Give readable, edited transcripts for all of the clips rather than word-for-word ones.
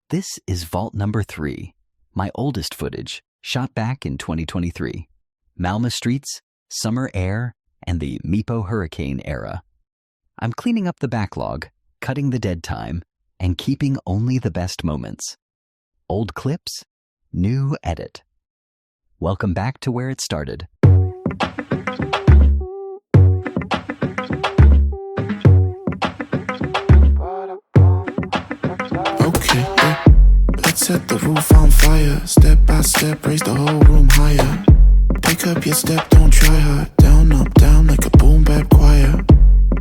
This is vault number 3, my oldest footage, shot back in 2023. Malmö streets, summer air, and the Meepo hurricane era. I'm cleaning up the backlog, cutting the dead time, and keeping only the best moments. Old clips, new edit. Welcome back to where it started. Set the roof on fire. Step by step, raise the whole room higher. Pick up your step, don't try hard. Down, up, down like a boom bap choir.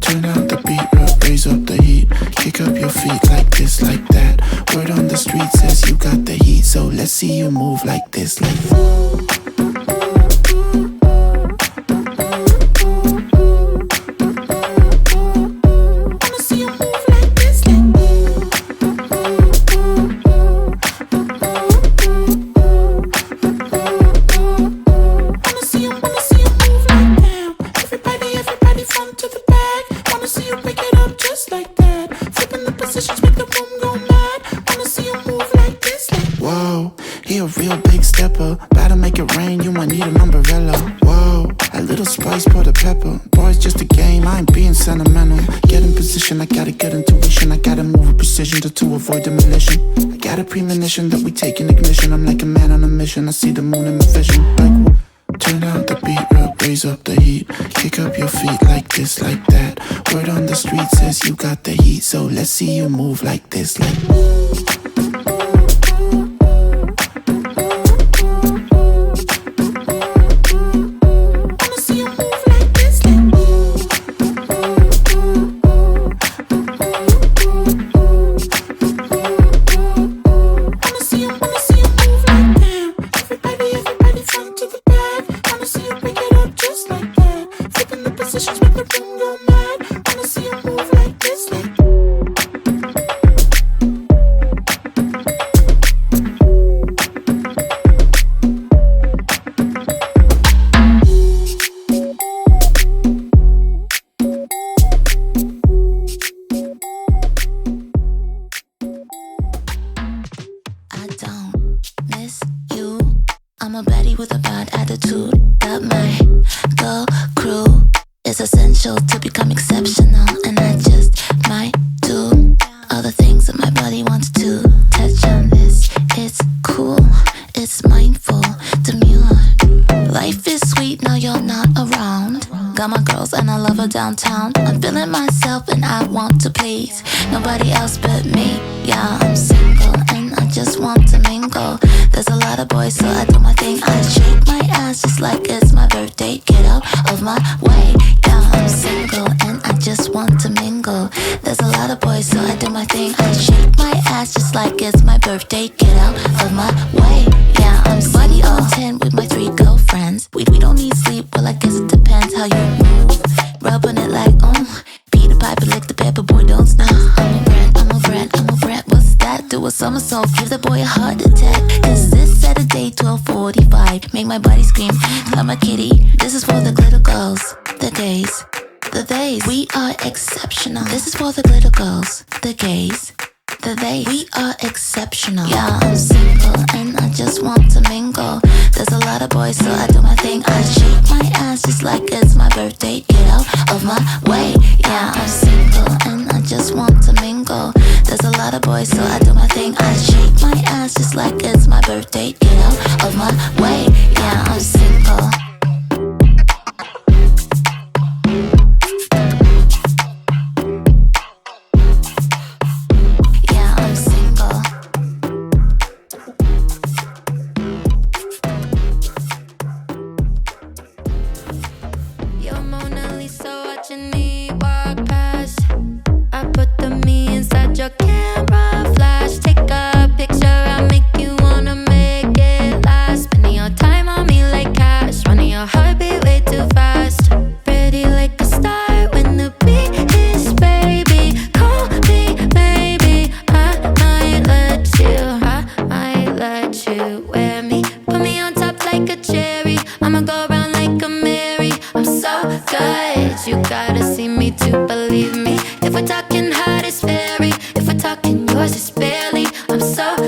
Turn out the beat, raise up the heat. Kick up your feet like this, like that. Word on the street says you got the heat, so let's see you move like this, like that. He a real big stepper, about to make it rain, you might need an umbrella. Whoa, a little spice, pour the pepper. Boy, it's just a game, I ain't being sentimental. Get in position, I got a good intuition. I gotta move with precision to avoid demolition. I got a premonition that we taking ignition. I'm like a man on a mission, I see the moon in my vision. Like, turn out the beat, raise up the heat. Kick up your feet like this, like that. Word on the street says you got the heat, so let's see you move like this, like I'm a baddie with a bad attitude. Got my go crew. It's essential to become exceptional, and I just might do all the things that my body wants to touch on this. It's cool, it's mindful, demure. Life is sweet now you're not around. Got my girls and I love her downtown. I'm feeling myself and I want to please nobody else but me. Yeah, I'm single and I just want to mingle. There's a lot of boys, so I do my thing. I shake my ass just like it's my birthday. Get out of my way. Yeah, I'm single and I just want to mingle. There's a lot of boys, so I do my thing. I shake my ass just like it's my birthday. Get out of my way. Yeah, I'm body all 10 with my 3 girlfriends. We don't need sleep, well I guess it depends how you move. Rubbing it like, beat the pipe and lick the pepper, boy don't snooze. I'm a brand, what's that? Do a somersault, give the boy a heart attack. Is this Saturday, 12:45? Make my body scream, I'm a kitty. This is for the glitter girls, the gays, the theys. We are exceptional. This is for the glitter girls, the gays, the they. We are exceptional. Yeah, I'm single and I just want to mingle. There's a lot of boys, so I do my thing. I shake my ass just like it's my birthday. Get out of my way. Yeah, I'm single and I just want to mingle. There's a lot of boys, so I do my thing. I shake my ass just like it's my birthday. Get out of my way. Yeah, I'm single. You gotta see me to believe me. If we're talking hot, it's fairy. If we're talking yours, it's barely. I'm so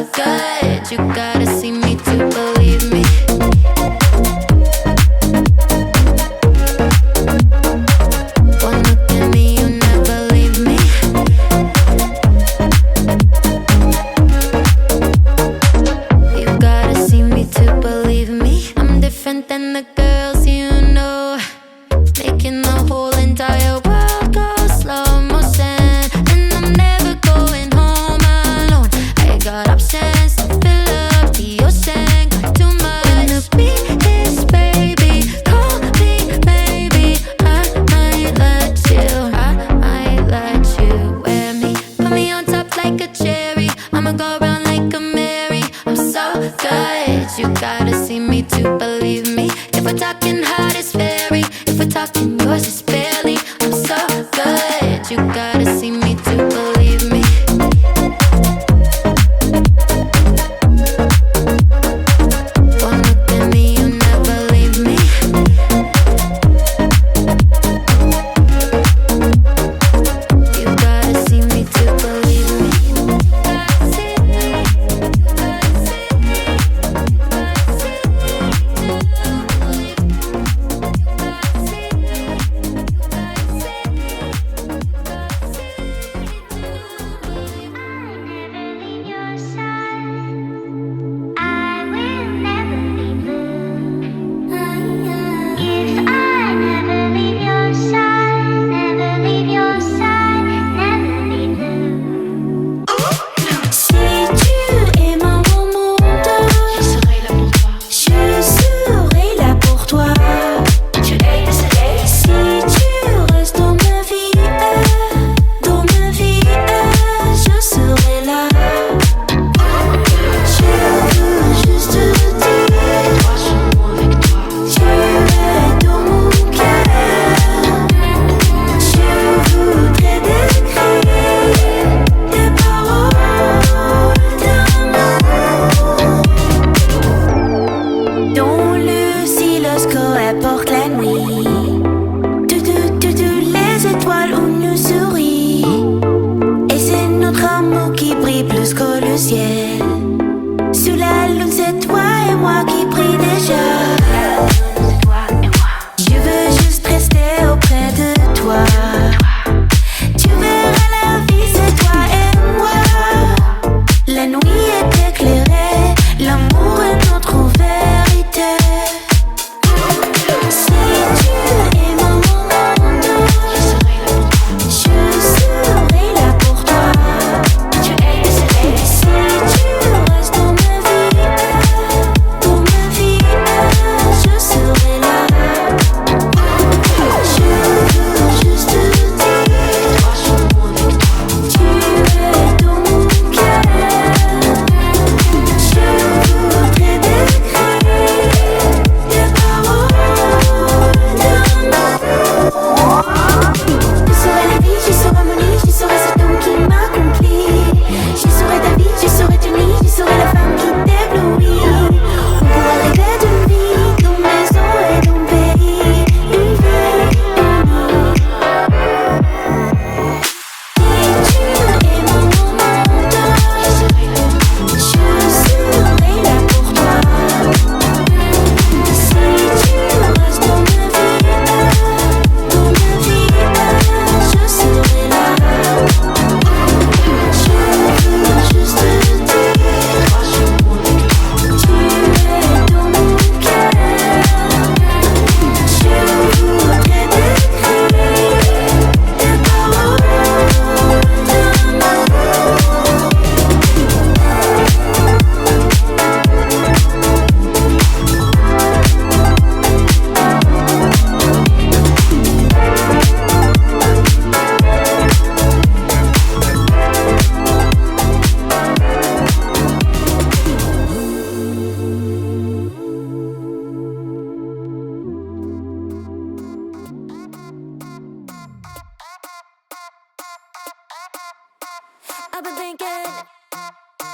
I've been thinking,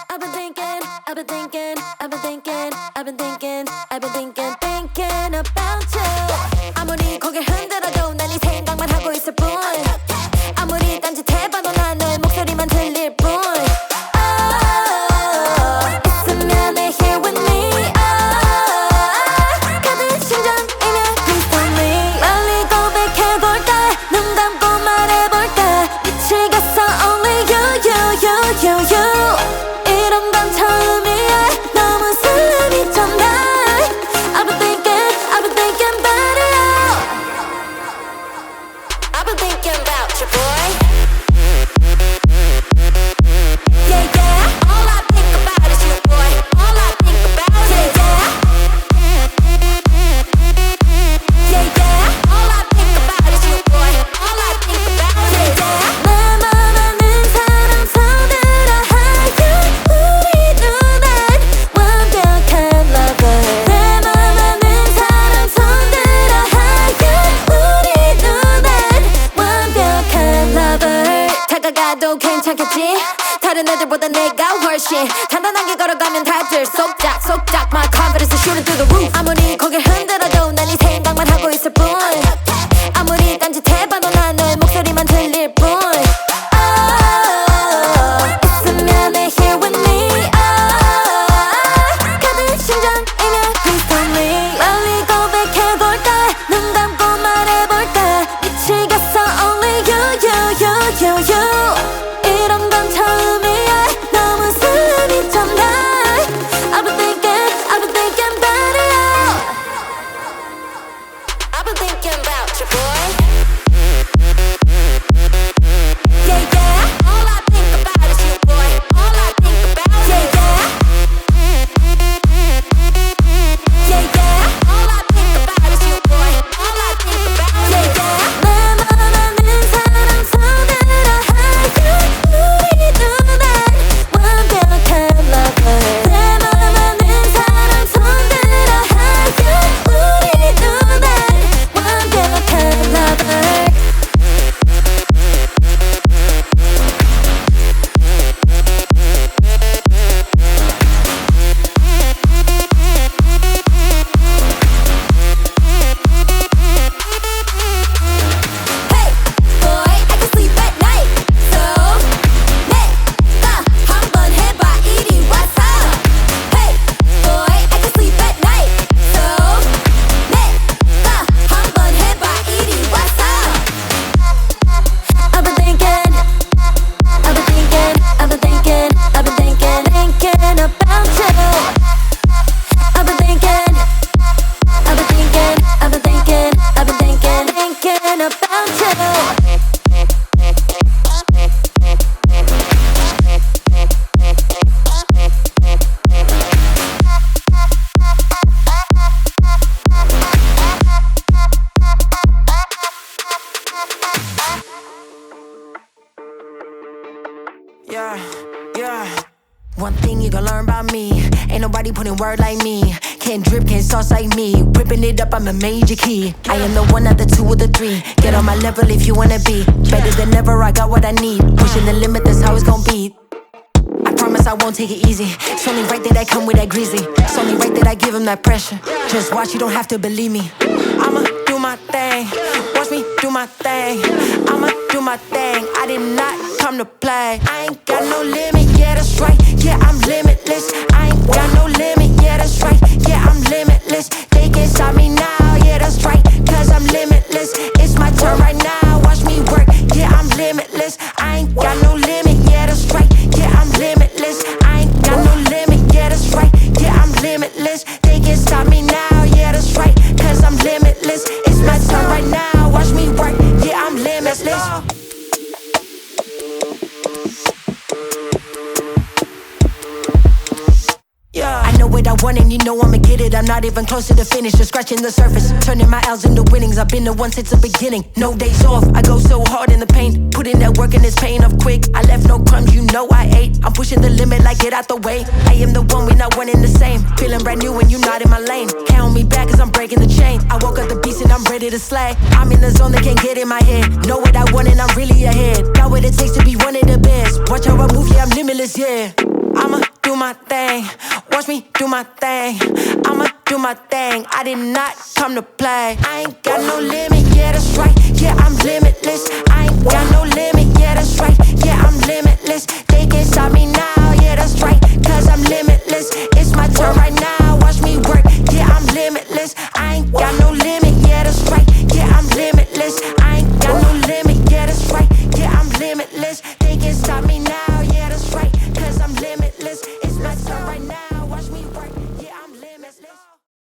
I've been thinking, I've been thinking, I've been thinking, I've been thinking, I've been thinking, thinking about you. 아무리 고개를 흔들어도 난 네 생각만 하고 있을 뿐. 아무리 딴짓해봐도 난 너의 목소리만 들릴 뿐. 있으면 내 here with me. 가득 심장이면 please tell me. 빨리 고백해볼까? 눈 감고 말해볼까? 미치겠어 only you. 이런 건 처음이야. 너무 설렘이 좀 나. I've been thinking about it. I've been thinking about you, boy. Yeah, yeah. All I think about is you, boy. All I think about is yeah, yeah. All I think about is you, boy. All I think about is 내 맘 아는 사람 손들어 하여 우리 눈엔 완벽한 lover. 내 맘 아는 사람 손들어 하여 우리 눈엔 완벽한 lover. 다가가도 괜찮겠지? 다른 애들보다 내가 훨씬 단단하게 걸어가면 다들 속닥 My confidence is shooting through the roof. 아무리 고개를 흔들어도 난 네 생각만 하고 있을 뿐. 아무리 딴짓해봐도 난 너의 목소리만 들릴 뿐. 있으면 내 here with me. 가득 심장이면 please tell me. 빨리 고백해볼까? 눈 감고 말해볼까? 미치겠어 only you. 이런 건 처음이야. 너무 설렘이 좀 나. I've been thinking about it. I've been thinking about you, boy. Yeah, yeah. All I think about is you, boy. All I think about is yeah, yeah. All I think about is you, boy. All I think about is 내 맘 아는 사람 손들어 하여 우리 눈엔 완벽한 lover. 내 맘 아는 사람 손들어 하여 우리 눈엔 완벽한 lover. Hey, boy, I can sleep at night. So 내가 한번 해봐 이리 와서. Hey, boy, I can sleep at night. So 내가 한번 해봐 이리 와서. I've been thinking about you. I've been thinking about you. Yeah. One thing you gon' learn about me, ain't nobody putting word like me. Can't drip, can't sauce like me. Whipping it up, I'm a major key. I am the one, not the two or the three. Get on my level if you wanna be better than ever. I got what I need. Pushing the limit, that's how it's gon' be. I promise I won't take it easy. It's only right that I come with that greasy. It's only right that I give him that pressure. Just watch, you don't have to believe me. I'ma do my thing. Watch me do my thing. I'ma do my thing. I did not come to play. I ain't got no limit, yeah, that's right. Yeah, I'm limitless. I ain't got no limit, yeah, that's right. Yeah, I'm limitless. They can't stop me now, yeah, that's right. Cause I'm limitless. It's my turn right now. Watch me work, yeah, I'm limitless. I ain't got no limit, yeah, that's right. Yeah, I'm limitless. I ain't got no limit, yeah, that's right. Yeah, I'm limitless. They can't stop me now, yeah, that's right. Cause I'm limitless. It's my turn right now. Watch me work, yeah, I'm limitless. I know what I want and you know I'ma get it. I'm not even close to the finish, just scratching the surface. Turning my L's into winnings, I've been the one since the beginning. No days off, I go so hard in the paint. Put in that work and it's paying off quick. I left no crumbs, you know I ate. I'm pushing the limit like get out the way. I am the one, we're not one in the same. Feeling brand new when you not in my lane. Can't hold me back cause I'm breaking the chain. I woke up the beast and I'm ready to slay. I'm in the zone, they can't get in my head. Know what I want and I'm really ahead. Got what it takes to be one of the best. Watch how I move, yeah, ridiculous, yeah. I'ma do my thing, watch me do my thing. I'ma do my thing, I did not come to play. I ain't got no limit, yeah, that's right, yeah, I'm limitless. I ain't got no limit,